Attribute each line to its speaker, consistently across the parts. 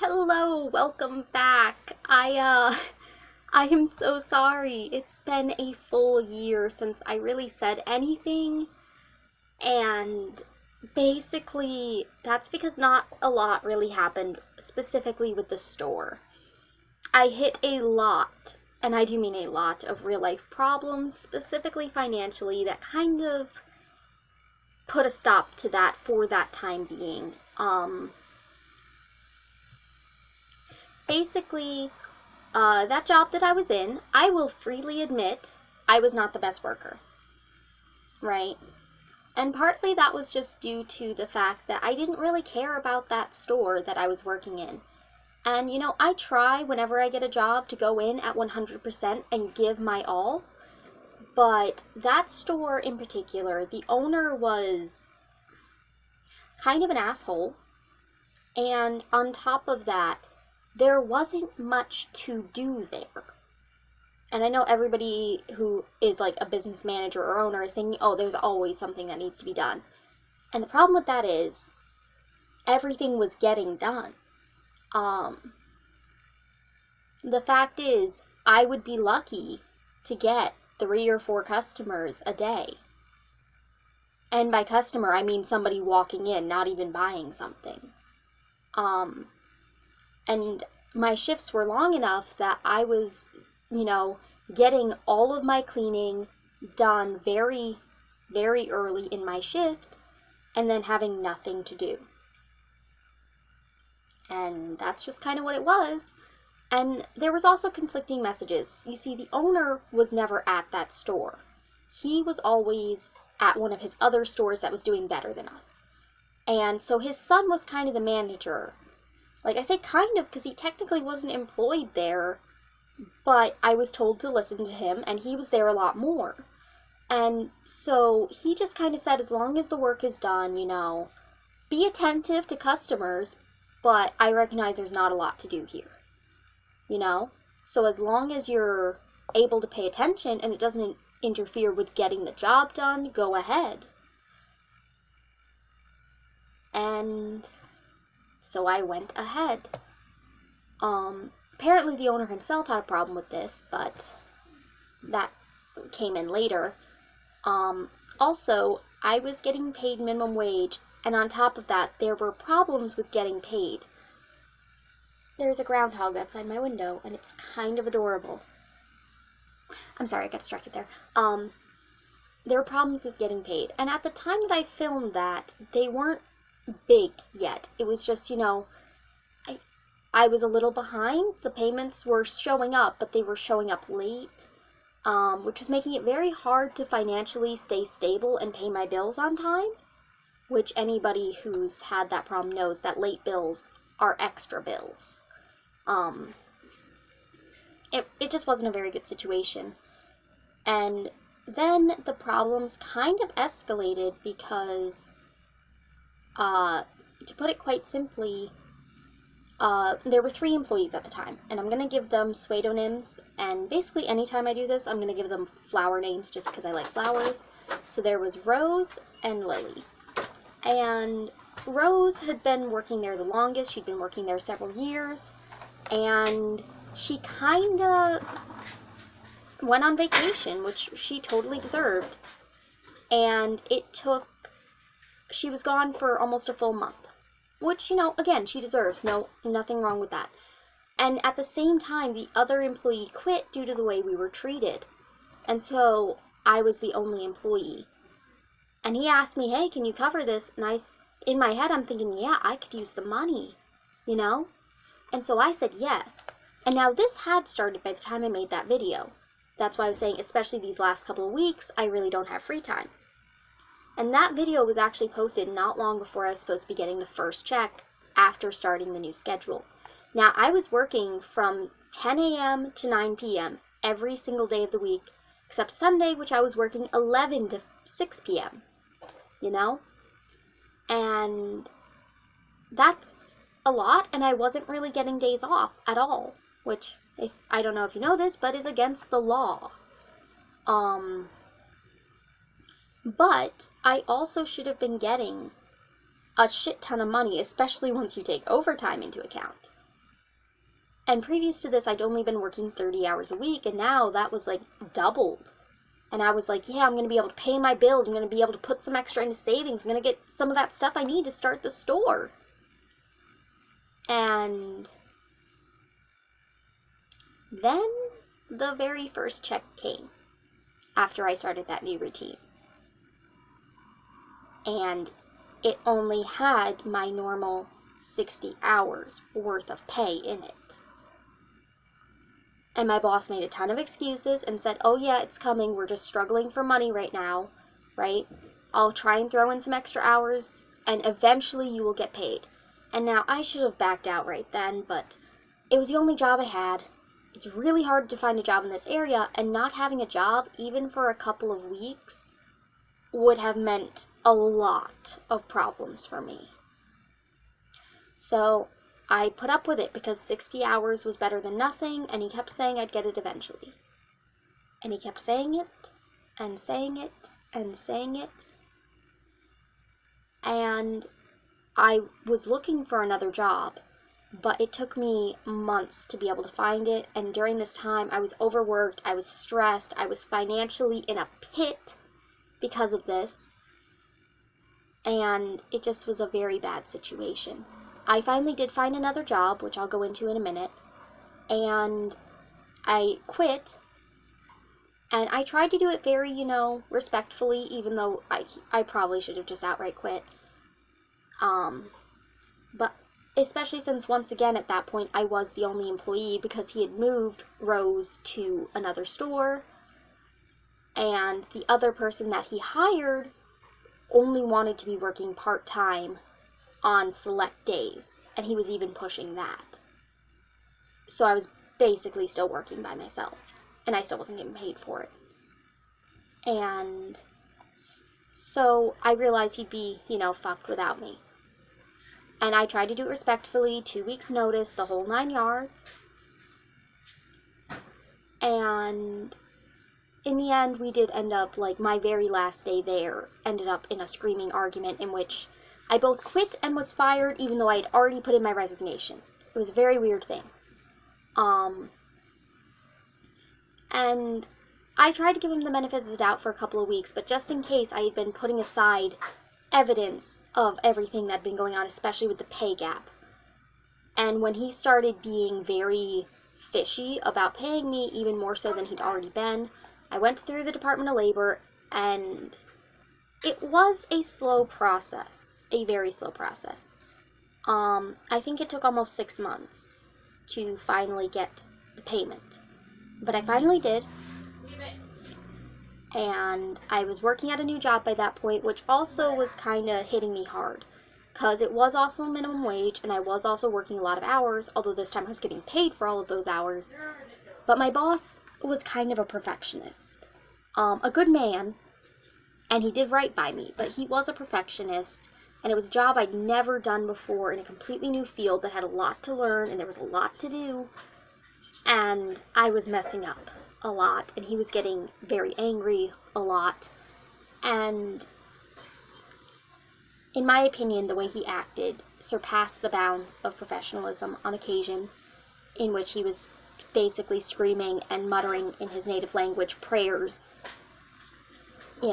Speaker 1: Hello, welcome back. I am so sorry. It's been a full year since I really said anything, and basically that's because not a lot really happened specifically with the store. I hit a lot, and I do mean a lot of real life problems, specifically financially, that kind of put a stop to that for that time being. Basically, that job that I was in, I will freely admit I was not the best worker, right? And partly that was just due to the fact that I didn't really care about that store that I was working in. And I try whenever I get a job to go in at 100% and give my all. But that store in particular, the owner was kind of an asshole. And on top of that, there wasn't much to do there. And I know everybody who is like a business manager or owner is thinking, oh, there's always something that needs to be done. And the problem with that is everything was getting done. The fact is, I would be lucky to get 3 or 4 customers a day. And by customer, I mean somebody walking in, not even buying something. And my shifts were long enough that I was, getting all of my cleaning done very, very early in my shift and then having nothing to do. And that's just kind of what it was. And there was also conflicting messages. You see, the owner was never at that store. He was always at one of his other stores that was doing better than us. And so his son was kind of the manager. Like I say kind of because he technically wasn't employed there, but I was told to listen to him, and he was there a lot more. And so he just kind of said, as long as the work is done, be attentive to customers, but I recognize there's not a lot to do here, So as long as you're able to pay attention and it doesn't interfere with getting the job done, go ahead. And so I went ahead. Apparently the owner himself had a problem with this, but that came in later. Also, I was getting paid minimum wage, and on top of that, there were problems with getting paid. There's a groundhog outside my window, and it's kind of adorable. I'm sorry, I got distracted there. There were problems with getting paid, and at the time that I filmed that, they weren't big yet. It was just, I was a little behind. The payments were showing up, but they were showing up late, which was making it very hard to financially stay stable and pay my bills on time, which anybody who's had that problem knows that late bills are extra bills. It just wasn't a very good situation. And then the problems kind of escalated because, to put it quite simply, there were 3 employees at the time, and I'm going to give them pseudonyms, and basically anytime I do this, I'm going to give them flower names just because I like flowers. So there was Rose and Lily. And Rose had been working there the longest. She'd been working there several years, and she kind of went on vacation, which she totally deserved. And she was gone for almost a full month. Which, again, she deserves. Nothing wrong with that. And at the same time, the other employee quit due to the way we were treated. And so I was the only employee. And he asked me, hey, can you cover this? And in my head, I'm thinking, yeah, I could use the money, And so I said yes. And now this had started by the time I made that video. That's why I was saying, especially these last couple of weeks, I really don't have free time. And that video was actually posted not long before I was supposed to be getting the first check after starting the new schedule. Now, I was working from 10 a.m. to 9 p.m. every single day of the week, except Sunday, which I was working 11 to 6 p.m., And that's a lot, and I wasn't really getting days off at all, which, I don't know if you know this, but is against the law. But I also should have been getting a shit ton of money, especially once you take overtime into account. And previous to this, I'd only been working 30 hours a week, and now that was like doubled. And I was like, yeah, I'm going to be able to pay my bills. I'm going to be able to put some extra into savings. I'm going to get some of that stuff I need to start the store. And then the very first check came after I started that new routine. And it only had my normal 60 hours worth of pay in it. And my boss made a ton of excuses and said, oh yeah, it's coming. We're just struggling for money right now, right? I'll try and throw in some extra hours and eventually you will get paid. And now I should have backed out right then, but it was the only job I had. It's really hard to find a job in this area, and not having a job, even for a couple of weeks, would have meant a lot of problems for me. So I put up with it because 60 hours was better than nothing, and he kept saying I'd get it eventually. And he kept saying it, and saying it, and saying it. And I was looking for another job, but it took me months to be able to find it, and during this time I was overworked, I was stressed, I was financially in a pit because of this, and it just was a very bad situation. I finally did find another job, which I'll go into in a minute, and I quit, and I tried to do it very, respectfully, even though I probably should have just outright quit. But especially since, once again, at that point, I was the only employee because he had moved Rose to another store, and the other person that he hired only wanted to be working part-time on select days, and he was even pushing that. So I was basically still working by myself, and I still wasn't getting paid for it. And so I realized he'd be, fucked without me. And I tried to do it respectfully, 2 weeks notice, the whole 9 yards. And in the end, we did end up, my very last day there ended up in a screaming argument in which I both quit and was fired, even though I had already put in my resignation. It was a very weird thing. And I tried to give him the benefit of the doubt for a couple of weeks, but just in case, I had been putting aside evidence of everything that had been going on, especially with the pay gap. And when he started being very fishy about paying me, even more so than he'd already been, I went through the Department of Labor, and it was a slow process, a very slow process. I think it took almost 6 months to finally get the payment, but I finally did. And I was working at a new job by that point, which also was kind of hitting me hard, because it was also minimum wage, and I was also working a lot of hours, although this time I was getting paid for all of those hours. But my boss was kind of a perfectionist. A good man, and he did right by me, but he was a perfectionist, and it was a job I'd never done before in a completely new field that had a lot to learn, and there was a lot to do, and I was messing up a lot, and he was getting very angry a lot. And in my opinion, the way he acted surpassed the bounds of professionalism on occasion, in which he was basically screaming and muttering in his native language prayers, and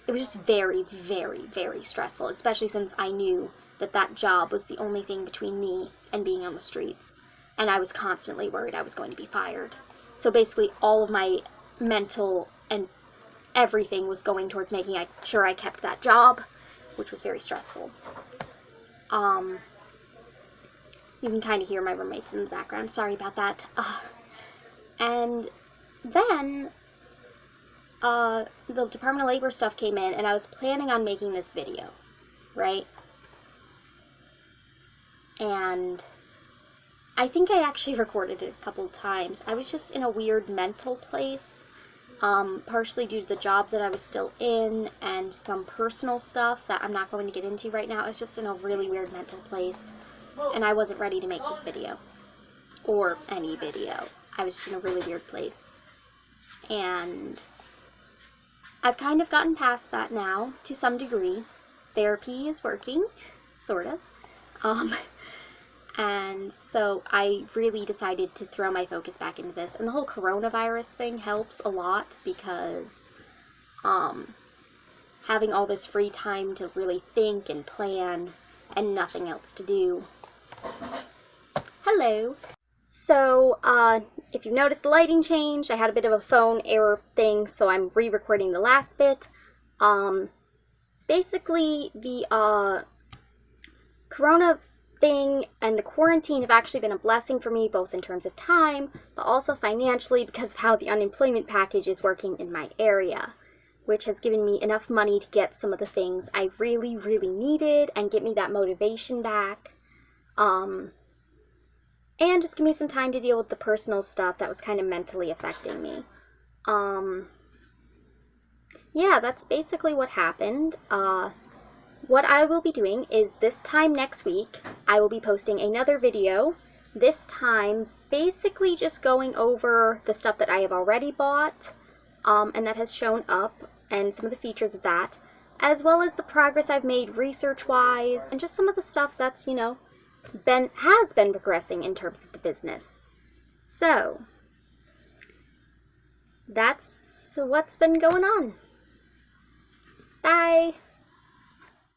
Speaker 1: it was just very, very, very stressful, especially since I knew that that job was the only thing between me and being on the streets. And I was constantly worried I was going to be fired. So basically all of my mental and everything was going towards making sure I kept that job, which was very stressful. You can kind of hear my roommates in the background. Sorry about that. And then the Department of Labor stuff came in, and I was planning on making this video, right? And I think I actually recorded it a couple of times. I was just in a weird mental place, partially due to the job that I was still in and some personal stuff that I'm not going to get into right now. I was just in a really weird mental place, and I wasn't ready to make this video, or any video. I was just in a really weird place. And I've kind of gotten past that now, to some degree. Therapy is working, sort of. And so I really decided to throw my focus back into this. And the whole coronavirus thing helps a lot because having all this free time to really think and plan and nothing else to do. Hello. So, if you've noticed the lighting change, I had a bit of a phone error thing, so I'm re-recording the last bit. Basically, the, corona thing and the quarantine have actually been a blessing for me, both in terms of time, but also financially because of how the unemployment package is working in my area, which has given me enough money to get some of the things I really, really needed and get me that motivation back. And just give me some time to deal with the personal stuff that was kind of mentally affecting me. Yeah, that's basically what happened. What I will be doing is this time next week, I will be posting another video. This time, basically just going over the stuff that I have already bought, and that has shown up, and some of the features of that, as well as the progress I've made research-wise, and just some of the stuff that's, has been progressing in terms of the business. So, that's what's been going on. Bye!